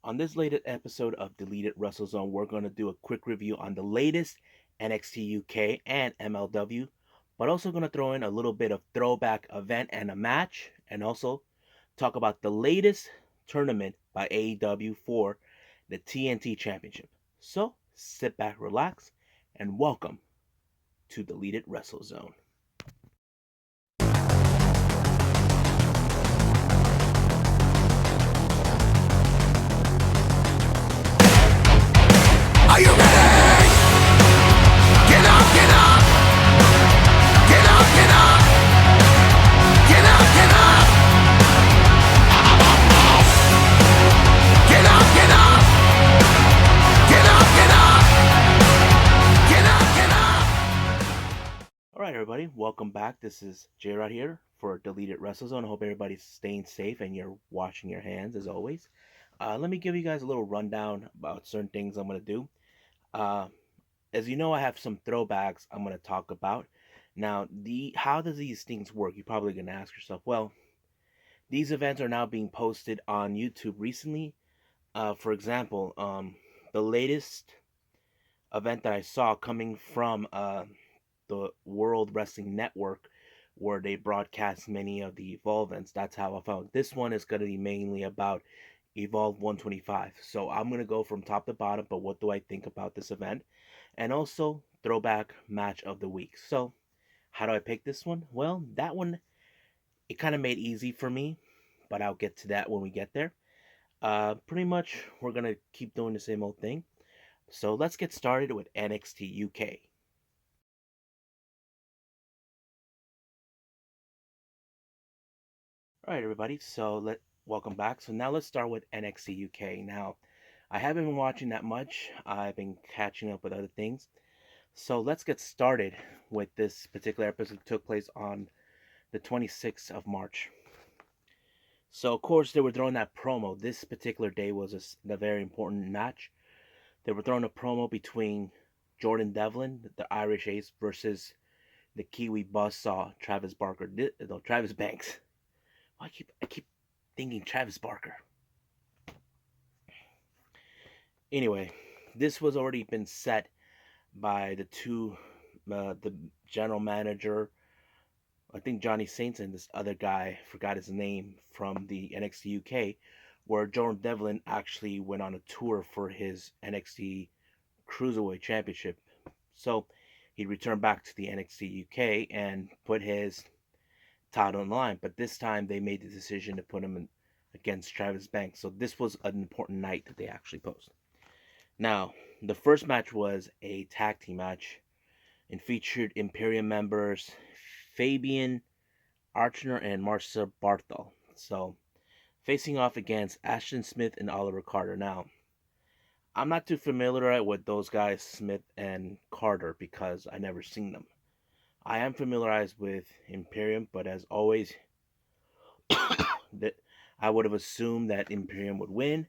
On this latest episode of Deleted WrestleZone, we're going to do a quick review on the latest NXT UK and MLW, but also going to throw in a little bit of throwback event and a match, and also talk about the latest tournament by AEW for the TNT Championship. So sit back, relax, and welcome to Deleted WrestleZone. Are you ready? Get up, get up. Get up, get up. Get up, get up. Get up, get up. Get up, get up. Get up, get up. All right, everybody, welcome back. This is J Rod here for Deleted WrestleZone. I hope everybody's staying safe and you're washing your hands as always. Let me give you guys a little rundown about certain things I'm going to do. Uh, as you know, I have some throwbacks I'm going to talk about. Now, how does these things work? You're probably going to ask yourself. Well, these events are now being posted on YouTube recently. For example, the latest event that I saw coming from the World Wrestling Network, where they broadcast many of the Evolve events. That's how I found this one is going to be mainly about Evolve 125. So I'm going to go from top to bottom, but what do I think about this event? And also throwback match of the week. So how do I pick this one? Well, that one, it kind of made easy for me, but I'll get to that when we get there. Pretty much we're going to keep doing the same old thing. So let's get started with NXT UK. All right, everybody. So welcome back. So now let's start with NXT UK. Now, I haven't been watching that much. I've been catching up with other things. So let's get started with this particular episode that took place on the 26th of March. So of course they were throwing that promo. This particular day was a very important match. They were throwing a promo between Jordan Devlin, the Irish Ace, versus the Kiwi buzzsaw Travis Barker. No, Travis Banks. I keep thinking Travis Barker. Anyway, this was already been set by the general manager, I think Johnny Saints, and this other guy, forgot his name, from the NXT UK, where Jordan Devlin actually went on a tour for his NXT Cruiserweight Championship. So he returned back to the NXT UK and put his title on the line. But this time they made the decision to put him against Travis Banks. So this was an important night that they actually posted. Now, the first match was a tag team match and featured Imperium members Fabian Archner and Marcel Barthel. So, facing off against Ashton Smith and Oliver Carter. Now, I'm not too familiar with those guys, Smith and Carter, because I never seen them. I am familiarized with Imperium, but as always, that I would have assumed that Imperium would win.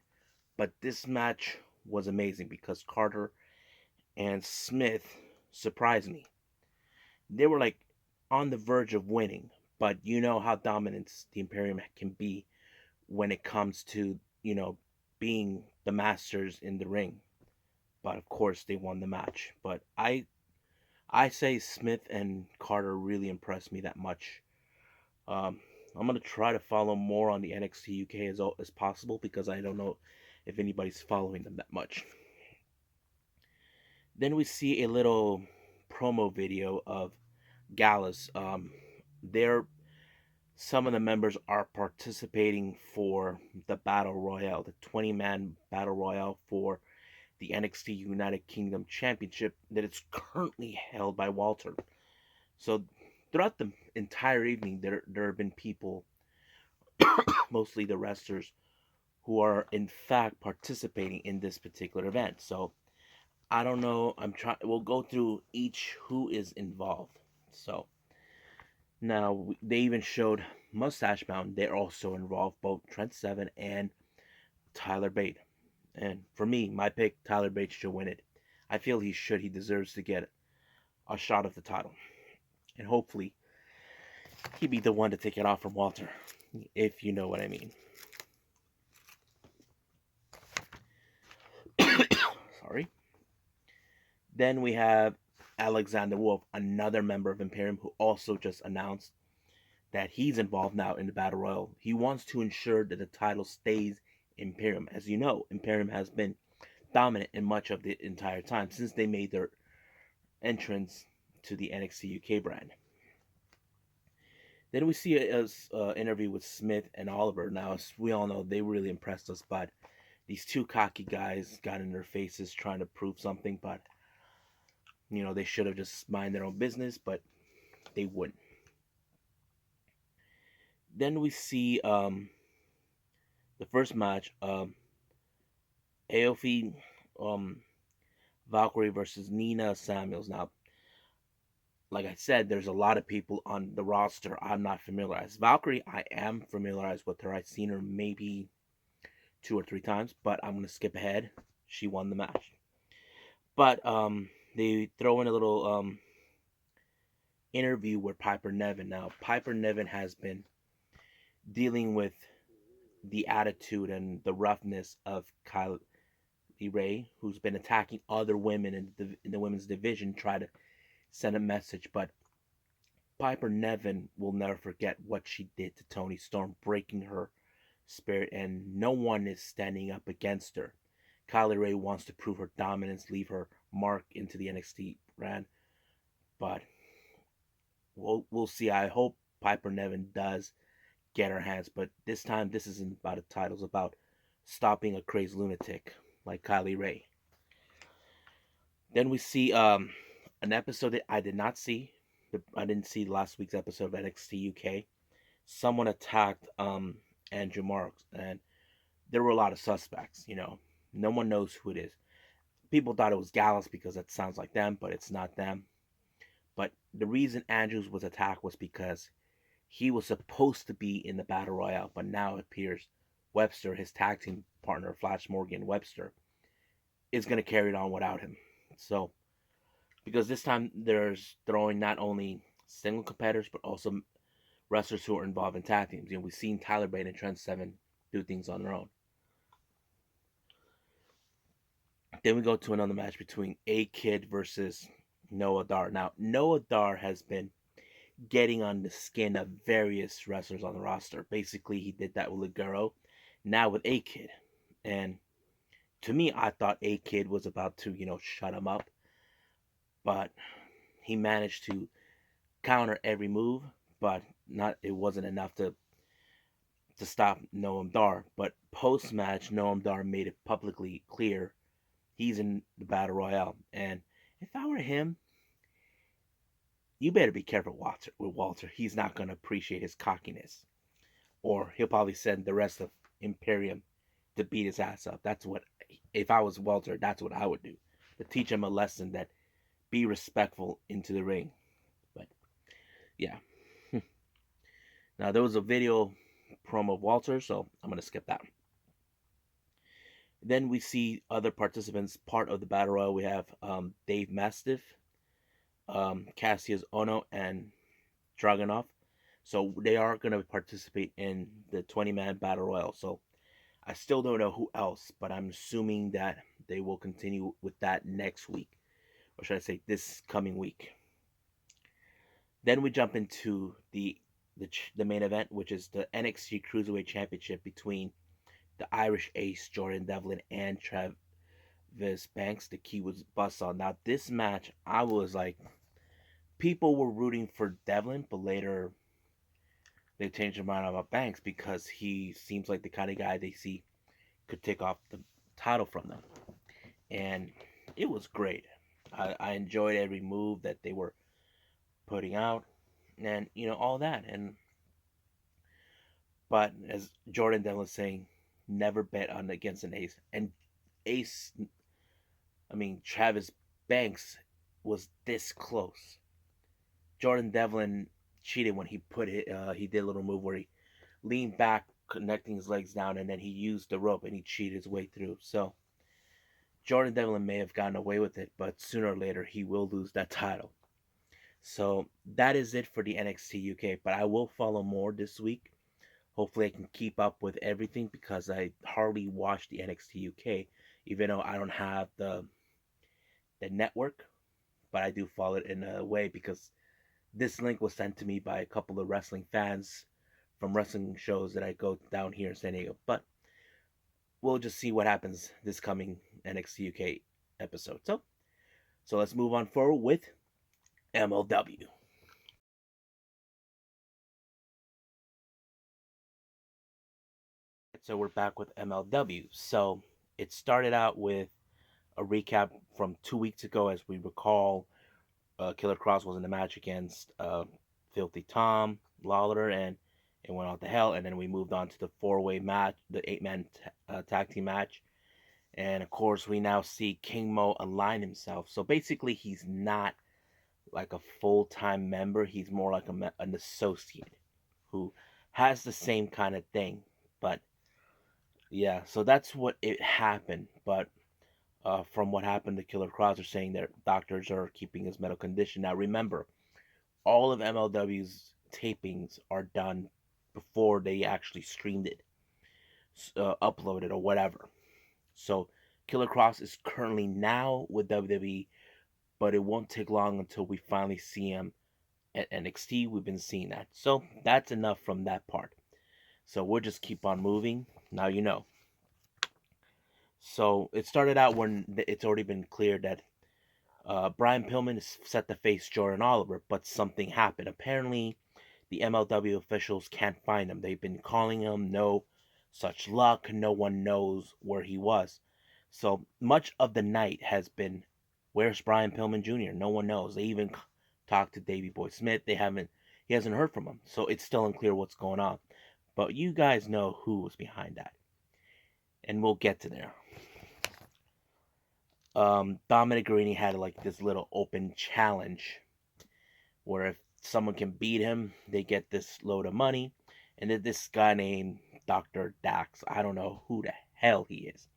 But this match was amazing because Carter and Smith surprised me. They were like on the verge of winning, but you know how dominant the Imperium can be when it comes to, being the masters in the ring. But of course, they won the match. But I say Smith and Carter really impressed me that much. I'm gonna try to follow more on the NXT UK as possible because I don't know if anybody's following them that much. Then we see a little promo video of Gallus. They're Some of the members are participating for the Battle Royale, the 20-man Battle Royale for the NXT United Kingdom Championship that is currently held by Walter. So throughout the entire evening, there have been people, mostly the wrestlers, who are in fact participating in this particular event. So I don't know. We'll go through each who is involved. So now they even showed Mustache Mountain. They're also involved, both Trent Seven and Tyler Bate. And for me, my pick, Tyler Bate should win it. I feel he should. He deserves to get a shot at the title. And hopefully, he'd be the one to take it off from Walter, if you know what I mean. Sorry. Then we have Alexander Wolf, another member of Imperium, who also just announced that he's involved now in the Battle Royal. He wants to ensure that the title stays Imperium. As you know, Imperium has been dominant in much of the entire time since they made their entrance to the NXT UK brand. Then we see a interview with Smith and Oliver. Now, as we all know, they really impressed us, but these two cocky guys got in their faces trying to prove something, but they should have just mind their own business, but they wouldn't. Then we see the first match, Aofi Valkyrie versus Nina Samuels. Now, like I said, there's a lot of people on the roster I'm not familiarized. Valkyrie, I am familiarized with her. I've seen her maybe 2 or 3 times, but I'm gonna skip ahead. She won the match, but they throw in a little interview with Piper Niven. Now, Piper Niven has been dealing with the attitude and the roughness of Kylie Ray, who's been attacking other women in the women's division, try to send a message, but Piper Niven will never forget what she did to Toni Storm, breaking her spirit, and no one is standing up against her. Kylie Ray wants to prove her dominance, leave her mark into the NXT brand, but we'll see. I hope Piper Niven does get her hands, but this time this isn't about a title. It's about stopping a crazed lunatic like Kylie Ray. Then we see an episode that I did not see. I didn't see last week's episode of NXT UK. Someone attacked Andrew Marks, and there were a lot of suspects. No one knows who it is. People thought it was Gallus because it sounds like them, but it's not them. But the reason Andrews was attacked was because he was supposed to be in the Battle Royale, but now it appears Webster, his tag team partner, Flash Morgan Webster, is going to carry it on without him. So, because this time there's throwing not only single competitors, but also wrestlers who are involved in tag teams. We've seen Tyler Bate and Trent Seven do things on their own. Then we go to another match between A Kid versus Noah Dar. Now, Noah Dar has been getting on the skin of various wrestlers on the roster. Basically, he did that with Ligero, now with A Kid. And to me, I thought A Kid was about to, shut him up. But he managed to counter every move, but it wasn't enough to stop Noam Dar. But post match, Noam Dar made it publicly clear he's in the Battle Royale. And if I were him, you better be careful with Walter. He's not going to appreciate his cockiness. Or he'll probably send the rest of Imperium to beat his ass up. That's what, if I was Walter, that's what I would do. To teach him a lesson that be respectful into the ring. But yeah. Now there was a video promo of Walter, so I'm going to skip that. Then we see other participants part of the Battle Royal. We have Dave Mastiff, Cassius Ono, and Dragunov. So they are going to participate in the 20-man Battle Royal. So I still don't know who else, but I'm assuming that they will continue with that next week. Or should I say this coming week. Then we jump into the main event, which is the NXT Cruiserweight Championship between the Irish Ace, Jordan Devlin, and Travis Banks. The key was Buzzsaw. Now, this match, I was like, people were rooting for Devlin, but later they changed their mind about Banks because he seems like the kind of guy they see could take off the title from them. And it was great. I enjoyed every move that they were putting out and, all that. But as Jordan Devlin was saying, never bet on against an ace. And Travis Banks was this close. Jordan Devlin cheated when he put it. He did a little move where he leaned back, connecting his legs down, and then he used the rope and he cheated his way through. So Jordan Devlin may have gotten away with it, but sooner or later he will lose that title. So that is it for the NXT UK. But I will follow more this week. Hopefully I can keep up with everything because I hardly watch the NXT UK, even though I don't have the the network, but I do follow it in a way because this link was sent to me by a couple of wrestling fans from wrestling shows that I go down here in San Diego. But we'll just see what happens this coming NXT UK episode. So let's move on forward with MLW. So we're back with MLW. So it started out with a recap from 2 weeks ago. As we recall, Killer Cross was in the match against Filthy Tom Lawler, and it went out to hell. And then we moved on to the four-way match, the eight-man tag team match. And of course, we now see King Mo align himself. So basically, he's not like a full-time member. He's more like an associate who has the same kind of thing. But yeah, so that's what it happened. But from what happened to Killer Cross, are saying that doctors are keeping his medical condition. Now remember, all of MLW's tapings are done before they actually streamed it, uploaded, or whatever. So Killer Cross is currently now with WWE, but it won't take long until we finally see him at NXT. We've been seeing that. So that's enough from that part. So we'll just keep on moving. Now you know. So it started out when it's already been cleared that Brian Pillman is set to face Jordan Oliver, but something happened. Apparently, the MLW officials can't find him. They've been calling him, no such luck. No one knows where he was. So much of the night has been, where's Brian Pillman Jr.? No one knows. They even talked to Davey Boy Smith. He hasn't heard from him. So it's still unclear what's going on. But you guys know who was behind that, and we'll get to there. Dominic Guarini had like this little open challenge where if someone can beat him, they get this load of money. And then this guy named Dr. Dax, I don't know who the hell he is.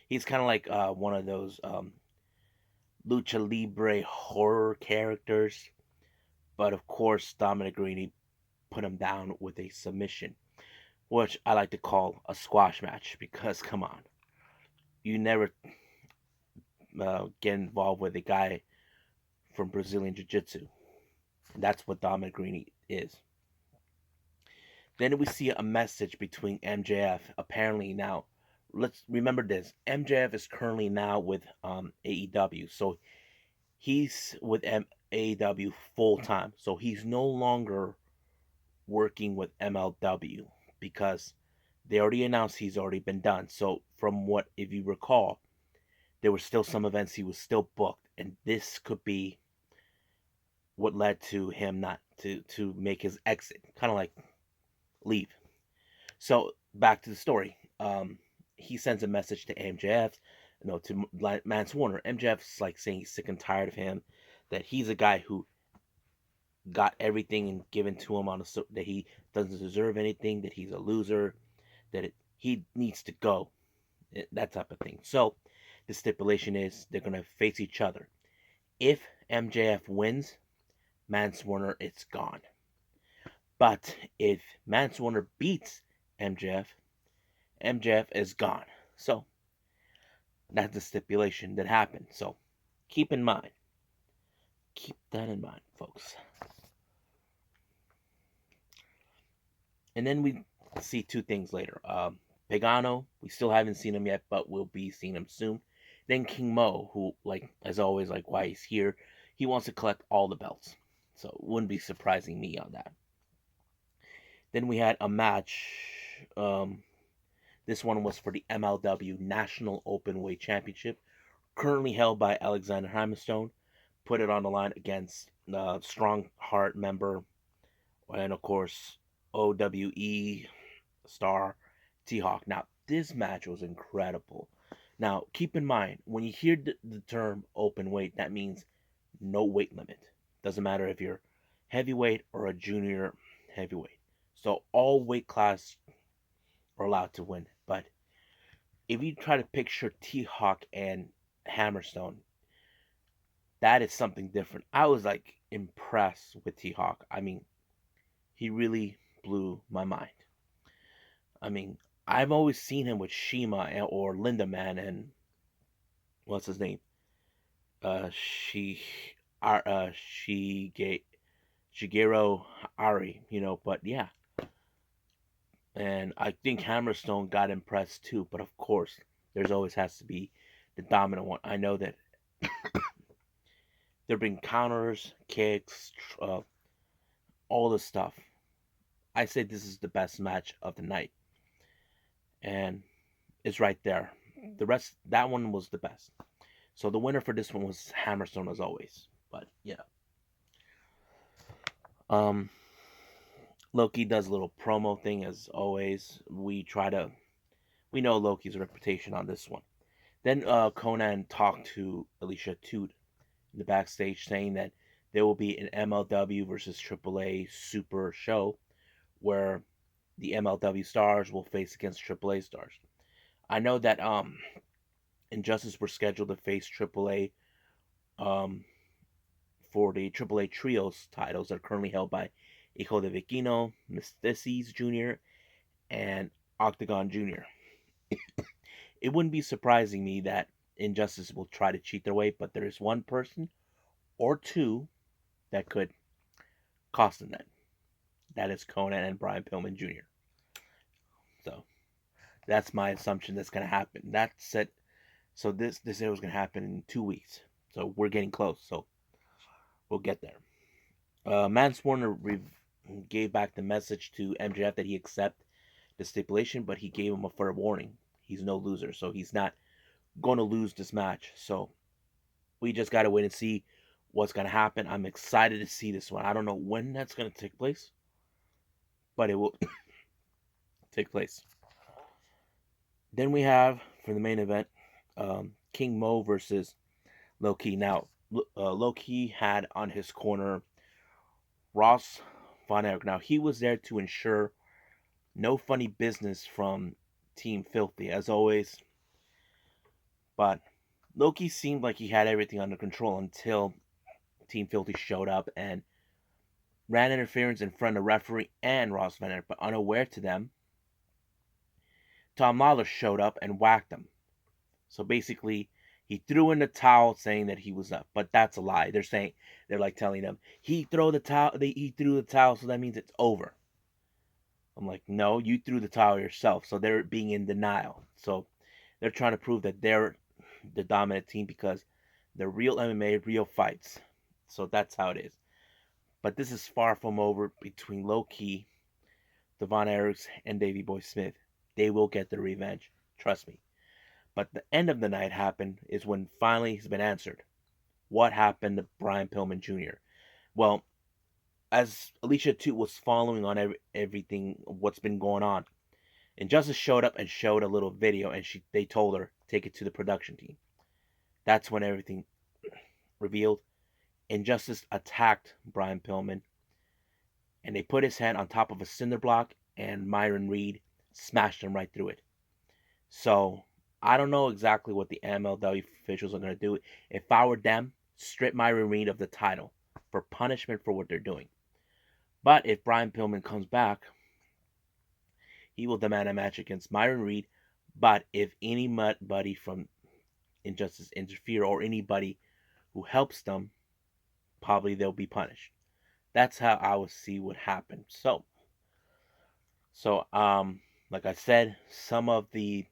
He's kind of like one of those lucha libre horror characters. But of course, Dominic Guarini put him down with a submission, which I like to call a squash match because, come on, you never get involved with a guy from Brazilian Jiu Jitsu. That's what Dominic Guarini is. Then we see a message between MJF. Apparently now, let's remember this: MJF is currently now with AEW, so he's with AEW full time. So he's no longer working with MLW because they already announced he's already been done. So from what, if you recall, there were still some events he was still booked, and this could be what led to him not to make his exit, kind of like leave. So back to the story. He sends a message to MJF, to Mance Warner. MJF's like saying he's sick and tired of him, that he's a guy who got everything and given to him that he doesn't deserve anything, that he's a loser, he needs to go, that type of thing. So the stipulation is they're gonna face each other. If MJF wins, Mance Warner, it's gone. But if Mance Warner beats MJF is gone. So that's the stipulation that happened. So keep that in mind, folks. And then we see two things later. Pagano, we still haven't seen him yet, but we'll be seeing him soon. Then King Mo, who, like, as always, like, why he's here, he wants to collect all the belts. So it wouldn't be surprising me on that. Then we had a match. This one was for the MLW National Openweight Championship, currently held by Alexander Hammerstone. Put it on the line against Strong Heart member, and of course, OWE star T-Hawk. Now, this match was incredible. Now, keep in mind, when you hear the term open weight, that means no weight limit. Doesn't matter if you're heavyweight or a junior heavyweight. So all weight class are allowed to win. But if you try to picture T-Hawk and Hammerstone, that is something different. I was like impressed with T-Hawk. I mean, he really blew my mind. I mean, I've always seen him with Shima or Linda Man and what's his name? she, Shigeru Ari, but yeah, and I think Hammerstone got impressed too. But of course, there's always has to be the dominant one. I know that there've been counters, kicks, all this stuff. I say this is the best match of the night, and it's right there. The rest, that one was the best. So the winner for this one was Hammerstone as always. But yeah, um, Loki does a little promo thing as always. We know Loki's reputation on this one. Then Conan talked to Alicia Toot in the backstage, saying that there will be an MLW versus AAA Super show where the MLW stars will face against AAA stars. I know that Injustice were scheduled to face AAA um, for the AAA Trios titles that are currently held by Hijo de Viquino, Mystices Jr., and Octagon Jr. It wouldn't be surprising me that Injustice will try to cheat their way, but there is one person or two that could cost them that. That is Conan and Brian Pillman Jr. So that's my assumption that's going to happen. That's it. So this was going to happen in 2 weeks. So we're getting close. So we'll get there. Mance Warner gave back the message to MJF that he accept the stipulation, but he gave him a fair warning. He's no loser, so he's not going to lose this match. So we just got to wait and see what's going to happen. I'm excited to see this one. I don't know when that's going to take place, but it will take place. Then we have for the main event, King Mo versus Low Ki. Now, Low Ki had on his corner Ross Von Erich. Now, he was there to ensure no funny business from Team Filthy, as always. But Low Ki seemed like he had everything under control until Team Filthy showed up and ran interference in front of referee and Ross Von Erich. But unaware to them, Tom Lawler showed up and whacked him. So basically, he threw in the towel, saying that he was up, but that's a lie. They're like telling him he threw the towel. He threw the towel, so that means it's over. I'm like, no, you threw the towel yourself. So they're being in denial. So they're trying to prove that they're the dominant team because they're real MMA, real fights. So that's how it is. But this is far from over between Low Ki, the Von Erichs, and Davey Boy Smith. They will get their revenge. Trust me. But the end of the night happened is when finally has been answered. What happened to Brian Pillman Jr.? Well, as Alicia Toot was following on everything, what's been going on, Injustice showed up and showed a little video, and they told her take it to the production team. That's when everything revealed. Injustice attacked Brian Pillman, and they put his head on top of a cinder block, and Myron Reed smashed him right through it. So I don't know exactly what the MLW officials are going to do. If I were them, strip Myron Reed of the title for punishment for what they're doing. But if Brian Pillman comes back, he will demand a match against Myron Reed. But if anybody from Injustice interfere or anybody who helps them, probably they'll be punished. That's how I would see what happened. So like I said, some of the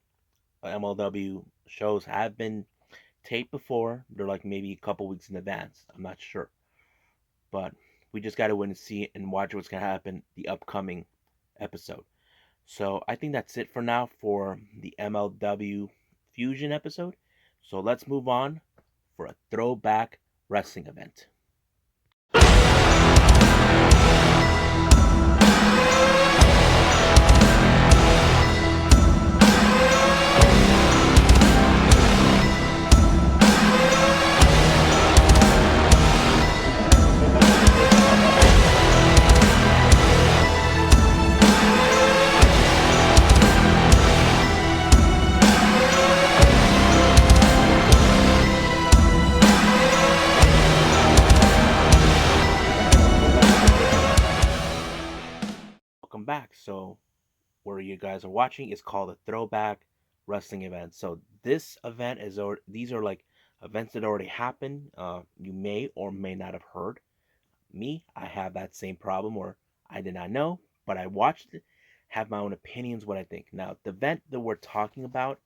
MLW shows have been taped before. They're like maybe a couple weeks in advance. I'm not sure. But we just got to wait and see and watch what's going to happen the upcoming episode. So I think that's it for now for the MLW Fusion episode. So let's move on for a throwback wrestling event. Welcome back. So where you guys are watching is called a throwback wrestling event. So this event these are like events that already happened. You may or may not have heard. Me, I have that same problem, or I did not know, but I watched it, have my own opinions, what I think. Now, the event that we're talking about,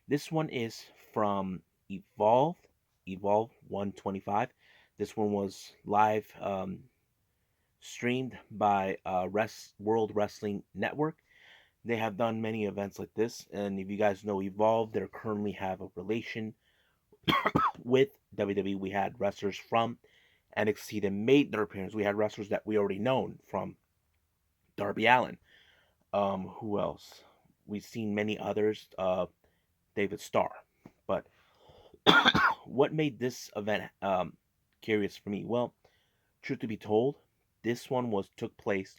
this one is from Evolve, Evolve 125. This one was live streamed by World Wrestling Network. They have done many events like this, and if you guys know Evolve, they currently have a relation with WWE. We had wrestlers from NXT that made their appearance. We had wrestlers that we already known from Darby Allin. Who else? We've seen many others. David Starr. But what made this event curious for me? Well, truth to be told, this one was took place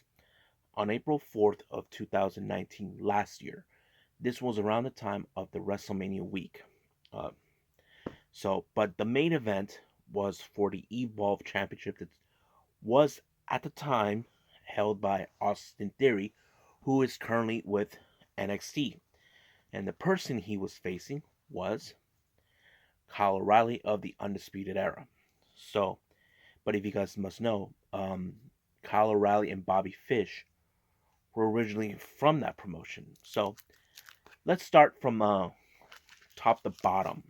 on April 4th of 2019 last year. This was around the time of the WrestleMania week. Uh, but the main event was for the Evolve Championship that was at the time held by Austin Theory, who is currently with NXT. And the person he was facing was Kyle O'Reilly of the Undisputed Era. So, but if you guys must know, Kyle O'Reilly and Bobby Fish were originally from that promotion. So let's start from top to bottom.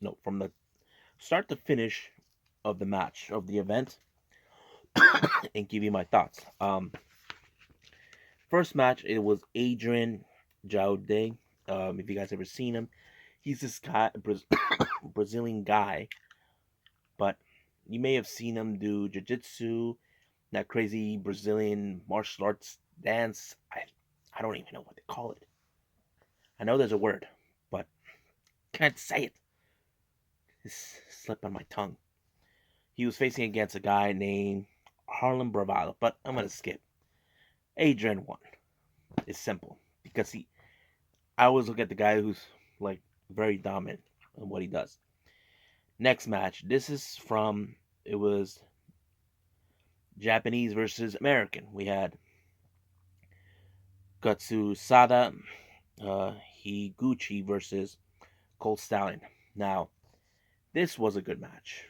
No, from the start to finish of the match of the event, and give you my thoughts. First match, it was Adrian Jaude. If you guys ever seen him, he's this guy, Brazilian guy, but you may have seen him do jiu-jitsu, that crazy Brazilian martial arts dance. I don't even know what they call it. I know there's a word, but can't say it. It's slipped on my tongue. He was facing against a guy named Harlem Bravado, but I'm gonna skip. Adrian won. It's simple because I always look at the guy who's like very dominant in what he does. Next match. This is from it was Japanese versus American. We had Gutsu Sada Higuchi versus Colt Stallion. Now, this was a good match.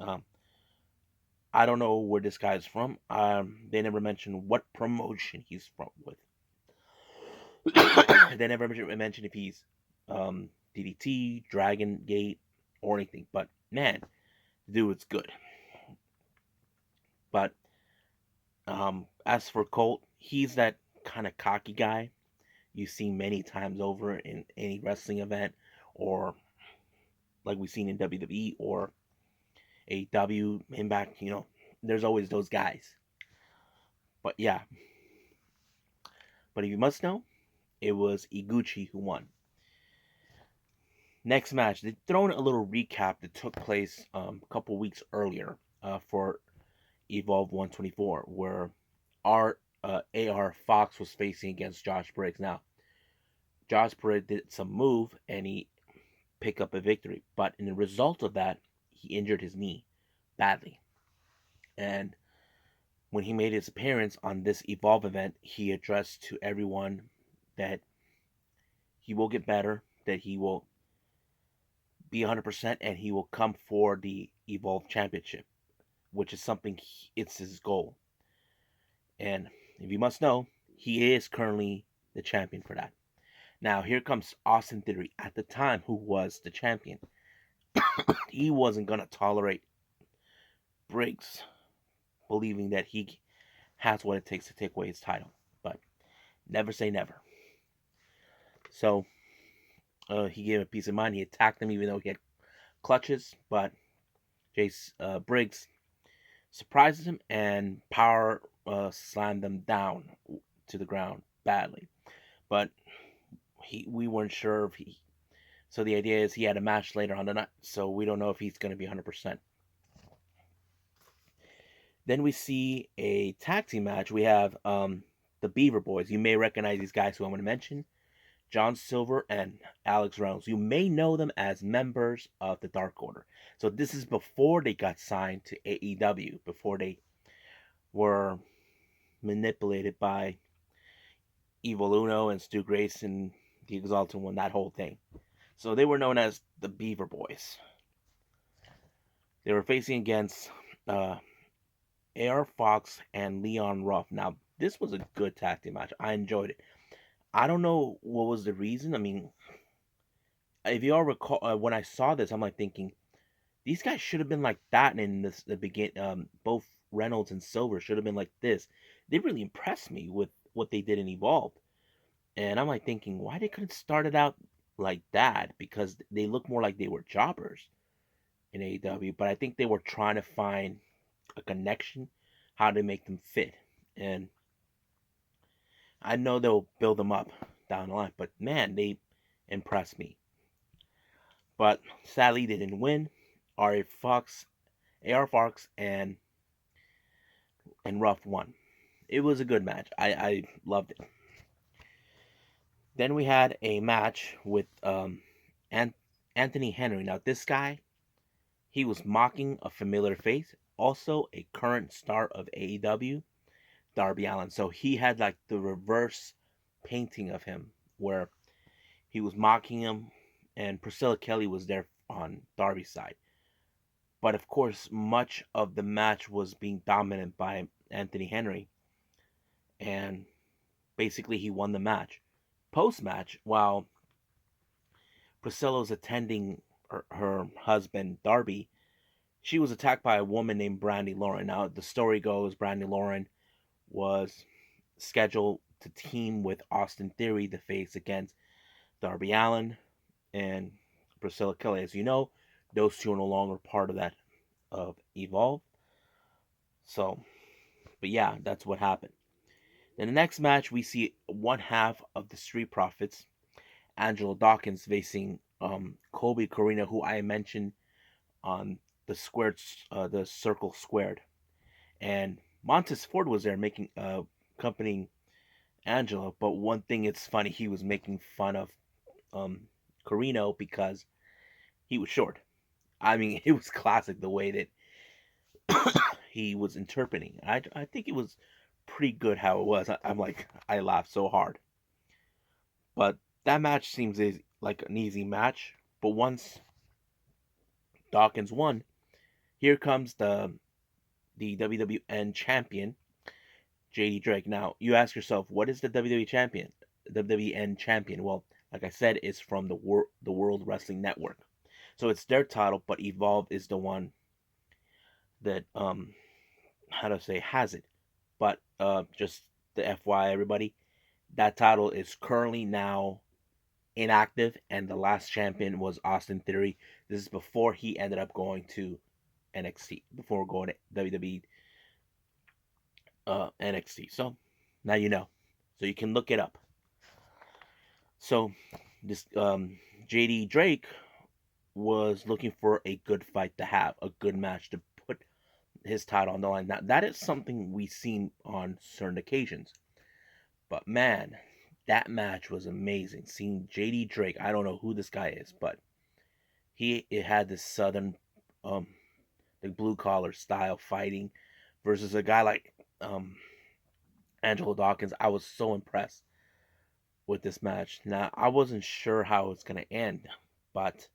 um, I don't know where this guy's from. They never mentioned what promotion he's from with. They never mentioned if he's DDT, Dragon Gate, or anything. But man, the dude is good. But as for Colt, he's that kind of cocky guy you see many times over in any wrestling event, or like we've seen in WWE or AEW, Impact. There's always those guys. But yeah, but if you must know, it was Iguchi who won. Next match, they thrown a little recap that took place a couple weeks earlier for Evolve 124, where AR Fox was facing against Josh Briggs. Now, Josh Briggs did some move and he picked up a victory, but in the result of that, he injured his knee badly. And when he made his appearance on this Evolve event, he addressed to everyone that he will get better, that he will be 100%, and he will come for the Evolve Championship, which is something it's his goal. And if you must know, he is currently the champion for that. Now, here comes Austin Theory at the time, who was the champion. He wasn't going to tolerate Briggs believing that he has what it takes to take away his title. But never say never. So he gave him a peace of mind. He attacked him even though he had clutches. But Briggs surprises him and power slammed them down to the ground badly. But we weren't sure if he. So the idea is he had a match later on the night. So we don't know if he's going to be 100%. Then we see a tag team match. We have the Beaver Boys. You may recognize these guys who I'm going to mention. John Silver and Alex Reynolds. You may know them as members of the Dark Order. So this is before they got signed to AEW, before they were manipulated by Evil Uno and Stu Grayson, the Exalted One, that whole thing. So they were known as the Beaver Boys. They were facing against uh, AR Fox and Leon Ruff. Now, this was a good tag team match. I enjoyed it. I don't know what was the reason. I mean, if you all recall, when I saw this, I'm like thinking these guys should have been like that in this the begin. Both Reynolds and Silver should have been like this. They really impressed me with what they did in Evolve, and I'm like thinking why they couldn't start it out like that because they look more like they were jobbers in AEW. But I think they were trying to find a connection, how to make them fit, and I know they'll build them up down the line. But man, they impressed me. But sadly, they didn't win. RA Fox, AR Fox, and Ruff won. It was a good match. I loved it. Then we had a match with Anthony Henry. Now this guy, he was mocking a familiar face, also a current star of AEW, Darby Allin. So he had like the reverse painting of him, where he was mocking him, and Priscilla Kelly was there on Darby's side. But of course, much of the match was being dominated by Anthony Henry, and basically he won the match. Post match, while Priscilla was attending her husband Darby, she was attacked by a woman named Brandy Lauren. Now the story goes Brandy Lauren was scheduled to team with Austin Theory to face against Darby Allin and Priscilla Kelly. As you know, those two are no longer part of that of Evolve. So, but yeah, that's what happened. In the next match, we see one half of the Street Profits, Angelo Dawkins, facing Colby Corino, who I mentioned on the circle squared, and Montez Ford was there making accompanying Angelo. But one thing, it's funny, he was making fun of um, Corino because he was short. I mean, it was classic the way that he was interpreting. I think it was pretty good how it was. I'm like, I laughed so hard. But that match seems like an easy match. But once Dawkins won, here comes the WWN champion, JD Drake. Now, you ask yourself, what is the WWE champion? WWN champion. Well, like I said, it's from the World Wrestling Network. So it's their title, but Evolve is the one that how to say has it. But just the FYI, everybody, that title is currently now inactive, and the last champion was Austin Theory. This is before he ended up going to NXT, before going to WWE NXT. So now you know, so you can look it up. So this JD Drake was looking for a good fight to have, a good match to put his title on the line. Now that is something we've seen on certain occasions, but man, that match was amazing. Seeing JD Drake, I don't know who this guy is, but it had this southern, um, the blue collar style fighting versus a guy like Angelo Dawkins. I was so impressed with this match. Now I wasn't sure how it's gonna end, but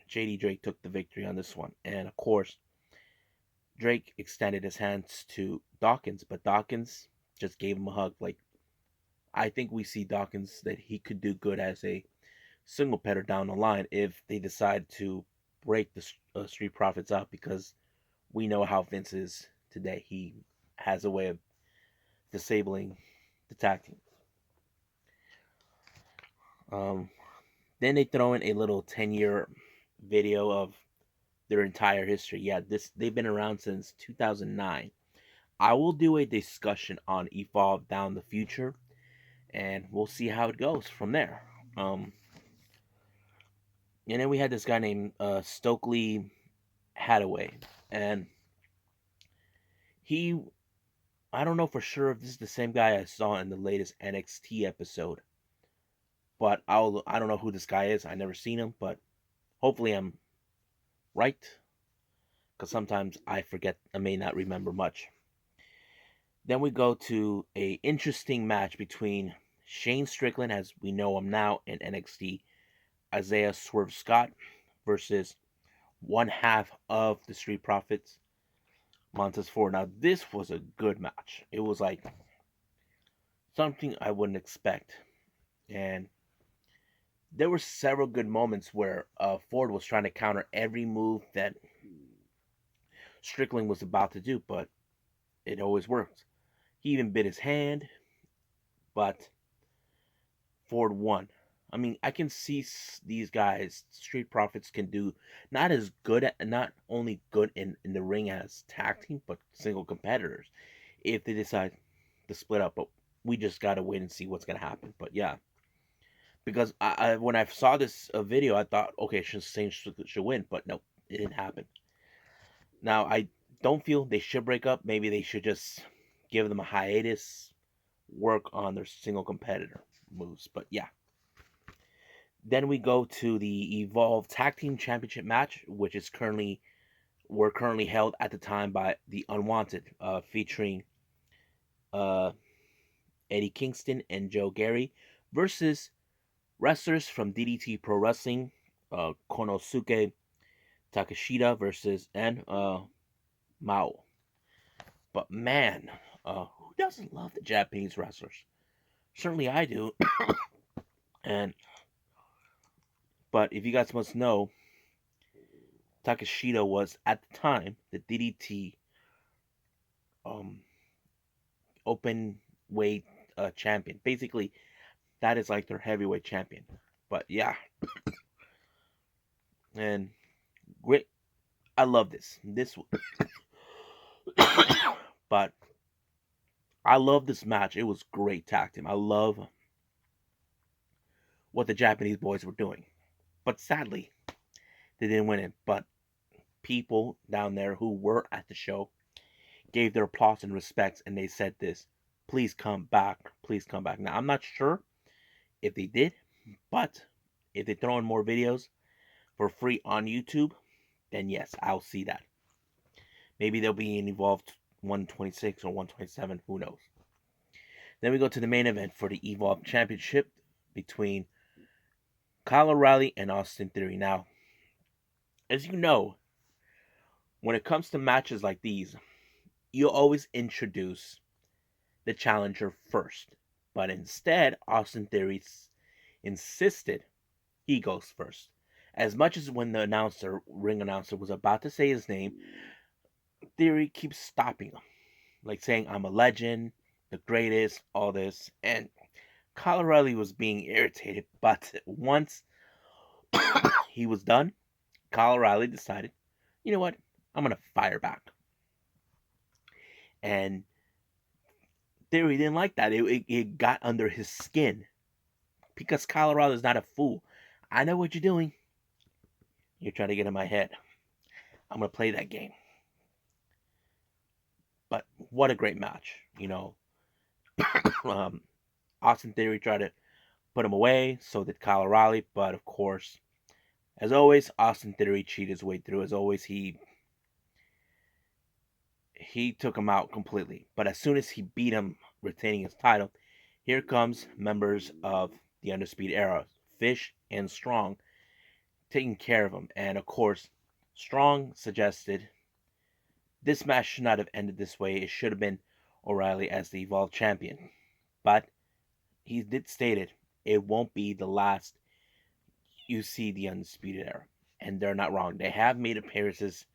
JD Drake took the victory on this one, and of course Drake extended his hands to Dawkins, but Dawkins just gave him a hug. Like, I think we see Dawkins that he could do good as a single petter down the line if they decide to break the Street Profits up, because we know how Vince is today. He has a way of disabling the tag team. Um, then they throw in a little 10-year video of their entire history. Yeah, this they've been around since 2009. I will do a discussion on Evolve down the future, and we'll see how it goes from there. And then we had this guy named Stokely Hathaway, and he, I don't know for sure if this is the same guy I saw in the latest NXT episode, but I don't know who this guy is. I never seen him, but hopefully I'm right, because sometimes I forget. I may not remember much. Then we go to a interesting match between Shane Strickland, as we know him now in NXT, Isaiah Swerve Scott, versus one half of the Street Profits, Montez Ford. Now this was a good match. It was like something I wouldn't expect, and there were several good moments where Ford was trying to counter every move that Strickland was about to do, but it always worked. He even bit his hand, but Ford won. I mean, I can see these guys, Street Profits, can do not as good at, not only good in the ring as tag team, but single competitors if they decide to split up. But we just gotta wait and see what's gonna happen. But yeah, because when I saw this video, I thought, okay, Saints should win, but no, it didn't happen. Now I don't feel they should break up. Maybe they should just give them a hiatus, work on their single competitor moves. But yeah. Then we go to the Evolve Tag Team Championship match, which is currently held at the time by the Unwanted, featuring uh, Eddie Kingston and Joe Gary versus wrestlers from DDT Pro Wrestling, Konosuke Takeshita versus and Mao. But man, who doesn't love the Japanese wrestlers? Certainly I do. And but if you guys must know, Takeshita was at the time the DDT um, open weight champion. Basically, that is like their heavyweight champion. But yeah, and great. I love this, but I love this match. It was great tag team. I love what the Japanese boys were doing. But sadly, they didn't win it. But people down there who were at the show gave their applause and respects, and they said this: "Please come back. Please come back." Now I'm not sure if they did, but if they throw in more videos for free on YouTube, then yes, I'll see that. Maybe they'll be in Evolved 126 or 127, who knows. Then we go to the main event for the Evolve Championship between Kyle O'Reilly and Austin Theory. Now, as you know, when it comes to matches like these, you always introduce the challenger first. But instead, Austin Theory insisted he goes first. As much as when the ring announcer, was about to say his name, Theory keeps stopping him, like saying, "I'm a legend, the greatest, all this." And Kyle O'Reilly was being irritated, but once he was done, Kyle O'Reilly decided, you know what, I'm going to fire back. And Theory didn't like that. It got under his skin because Kyle O'Reilly is not a fool. I know what you're doing. You're trying to get in my head. I'm going to play that game. But what a great match, you know. Austin Theory tried to put him away, so did Kyle O'Reilly, but of course, as always, Austin Theory cheated his way through. As always, he took him out completely. But as soon as he beat him, retaining his title, here comes members of the Undisputed Era, Fish and Strong, taking care of him. And of course, Strong suggested this match should not have ended this way. It should have been O'Reilly as the Evolved Champion. But he did state it won't be the last you see the Undisputed Era. And they're not wrong. They have made appearances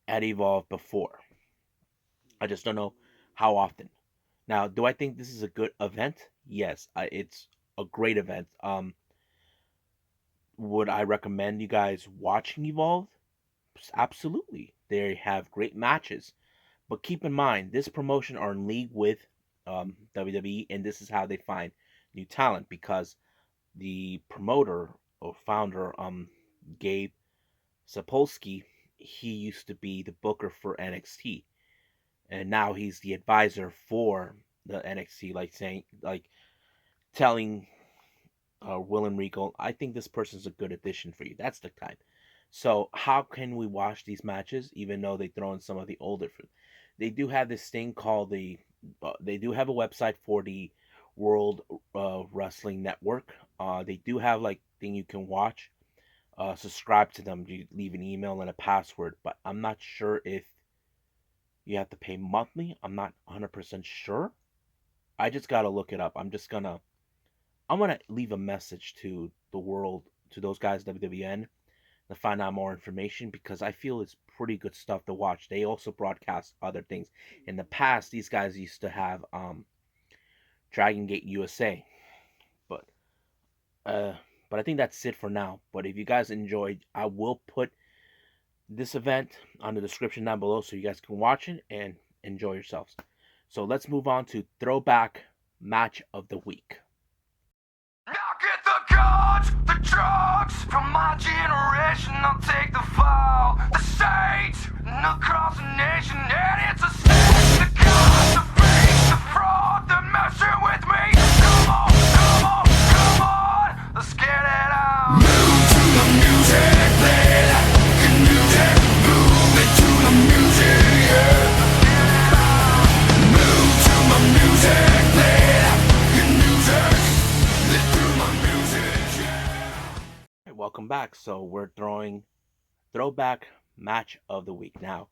at Evolve before. I just don't know how often. Now, do I think this is a good event? Yes, it's a great event. Would I recommend you guys watching Evolve? Absolutely. They have great matches. But keep in mind, this promotion are in league with WWE, and this is how they find new talent because the promoter or founder, Gabe Sapolsky, he used to be the booker for NXT, and now he's the advisor for the NXT, like saying, like telling Will and Regal, I think this person's a good addition for you. That's the type. So how can we watch these matches, even though they throw in some of the older food? They do have this thing called they do have a website for the World Wrestling Network. They do have like thing you can watch subscribe to them. You leave an email and a password, but I'm not sure if you have to pay monthly. I'm not 100% sure. I just gotta look it up. I'm gonna leave a message to the world, to those guys WWN, to find out more information because I feel it's pretty good stuff to watch. They also broadcast other things. In the past, these guys used to have Dragon Gate USA, but uh, but I think that's it for now. But if you guys enjoyed, I will put this event on the description down below so you guys can watch it and enjoy yourselves. So let's move on to Throwback Match of the Week. Now get the guns, the drugs from my generation. I'll take the fall, the stage, and across the nation. And it's a stage, the gods, the fake, the fraud, they're messing with me. Come on, come on, come on, let's get it on. Move to the music, play that fucking music. Move it to the music, yeah. Move to my music, play that fucking music. Welcome back. So we're throwing Throwback Match of the Week. Now,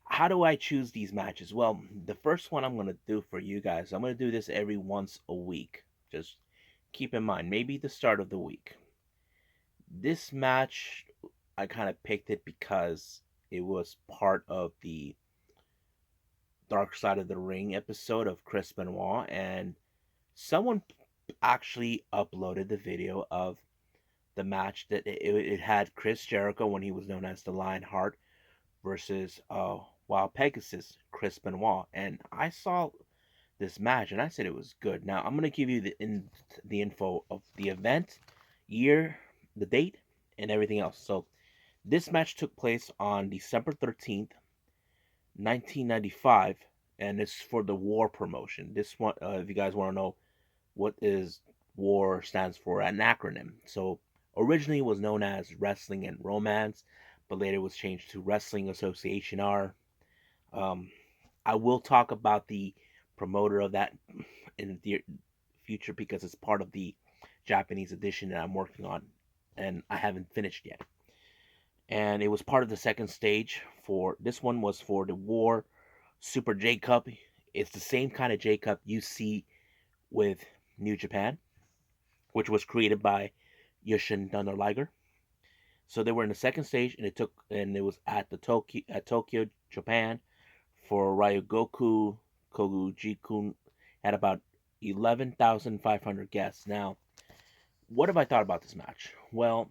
how do I choose these matches? Well, the first one I'm going to do for you guys, I'm going to do this every once a week. Just keep in mind, maybe the start of the week. This match, I kind of picked it because it was part of the Dark Side of the Ring episode of Chris Benoit, and someone actually uploaded the video of the match that it had Chris Jericho when he was known as the Lionheart versus Pegasus, Chris Benoit, and I saw this match and I said it was good. Now I'm gonna give you the info of the event, year, the date, and everything else. So this match took place on December 13th, 1995, and it's for the War promotion. This one, if you guys want to know what is WAR stands for, an acronym. So originally it was known as Wrestling and Romance, but later was changed to Wrestling Association R. Um, I will talk about the promoter of that in the future because it's part of the Japanese edition that I'm working on, and I haven't finished yet. And it was part of the second stage. For this one was for the War Super J Cup. It's the same kind of J Cup you see with New Japan, which was created by Yushin Thunder Liger. So they were in the second stage, and it was at Tokyo, Japan, for Ryogoku Kogujikun, had about 11,500 guests. Now, what have I thought about this match? Well,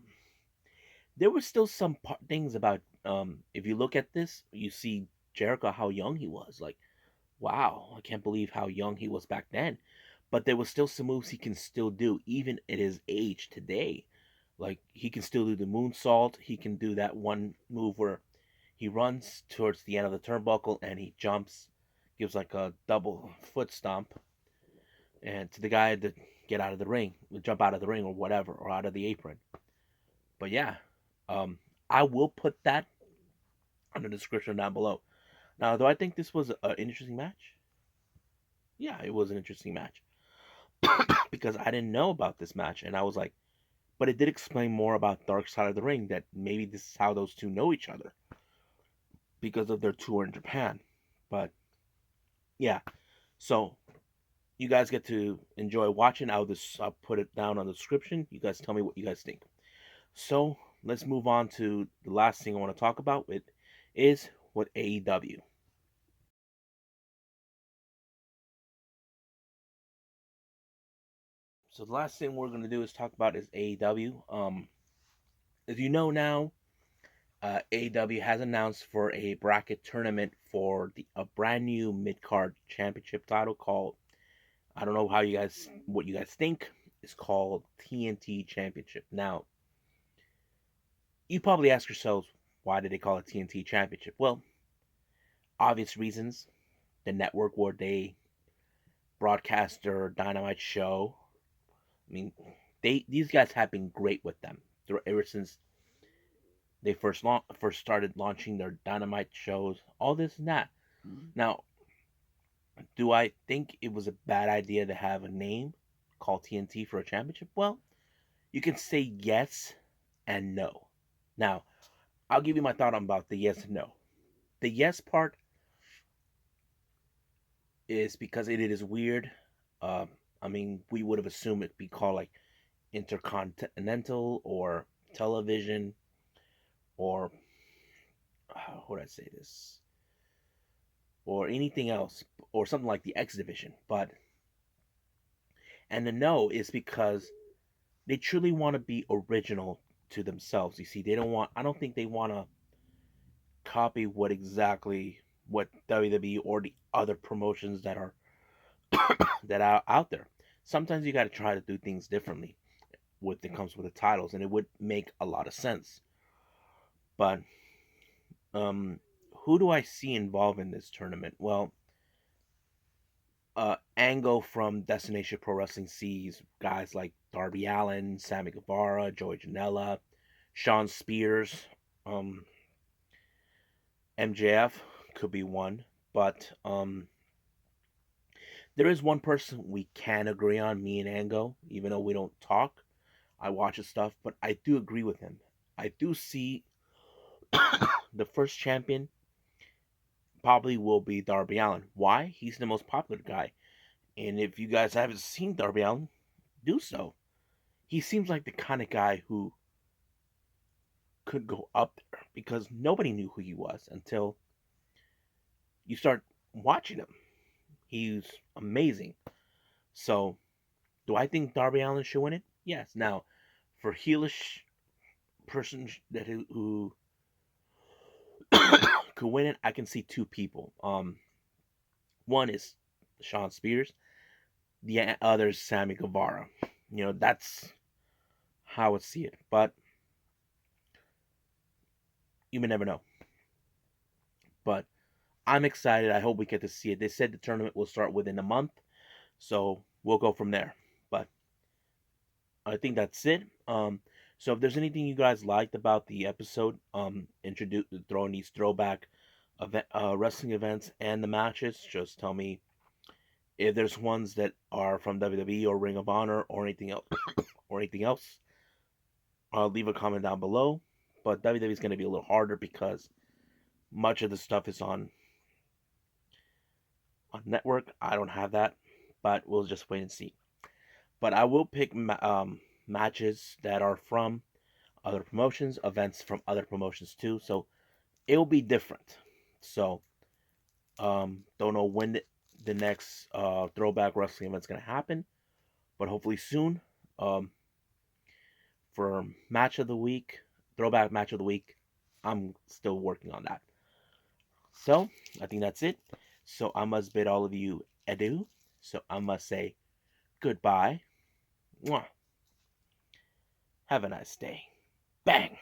there were still some things about. If you look at this, you see Jericho how young he was. Like, wow, I can't believe how young he was back then. But there was still some moves he can still do, even at his age today. Like he can still do the moonsault. He can do that one move where he runs towards the end of the turnbuckle and he jumps, gives like a double foot stomp, and to the guy to get out of the ring, jump out of the ring or whatever, or out of the apron. But yeah, um, I will put that on the description down below. Now, do I think this was an interesting match? Yeah, it was an interesting match because I didn't know about this match, and I was like, but it did explain more about Dark Side of the Ring, that maybe this is how those two know each other because of their tour in Japan. But yeah, so you guys get to enjoy watching. I'll put it down on the description. You guys tell me what you guys think. So let's move on to the last thing I want to talk about. It is with AEW. So the last thing we're gonna do is talk about is AEW. As you know now, AEW has announced for a bracket tournament for a brand new mid card championship title called, I don't know what you guys think, it's called TNT Championship. Now, you probably ask yourselves, why did they call it TNT Championship? Well, obvious reasons. The network where they broadcast their Dynamite show. I mean, these guys have been great with them ever since they first started launching their Dynamite shows. All this and that. Now, do I think it was a bad idea to have a name called TNT for a championship? Well, you can say yes, and no. Now, I'll give you my thought on about the yes and no. The yes part is because it is weird. Uh, I mean, we would have assumed it'd be called like intercontinental or television or how would I say this, or anything else, or something like the X Division. But and the no is because they truly want to be original to themselves. You see, they don't want. I don't think they want to copy what WWE or the other promotions that are out there. Sometimes you got to try to do things differently with it comes with the titles, and it would make a lot of sense. But um, who do I see involved in this tournament? Well, Angle from Destination Pro Wrestling sees guys like Darby Allin, Sammy Guevara, Joey Janela, Sean Spears, um, MJF could be one, but there is one person we can agree on, me and Ango, even though we don't talk. I watch his stuff, but I do agree with him. I do see the first champion probably will be Darby Allin. Why? He's the most popular guy. And if you guys haven't seen Darby Allin, do so. He seems like the kind of guy who could go up there because nobody knew who he was until you start watching him. He's amazing. So, do I think Darby Allin should win it? Yes. Now, for heelish person who could win it, I can see two people. One is Sean Spears. The other is Sammy Guevara. That's how I would see it. But you may never know. But I'm excited. I hope we get to see it. They said the tournament will start within a month, so we'll go from there. But I think that's it. So if there's anything you guys liked about the episode, introduce throwing these throwback wrestling events and the matches, just tell me if there's ones that are from WWE or Ring of Honor or anything else, or anything else. Leave a comment down below. But WWE is going to be a little harder because much of the stuff is on network. I don't have that, but we'll just wait and see. But I will pick matches that are from other promotions, events from other promotions too. So it'll be different. So don't know when the next throwback wrestling event's gonna happen, but hopefully soon. Um, for match of the week, throwback match of the week, I'm still working on that. So I think that's it. So I must bid all of you adieu. So I must say goodbye. Mwah. Have a nice day. Bang.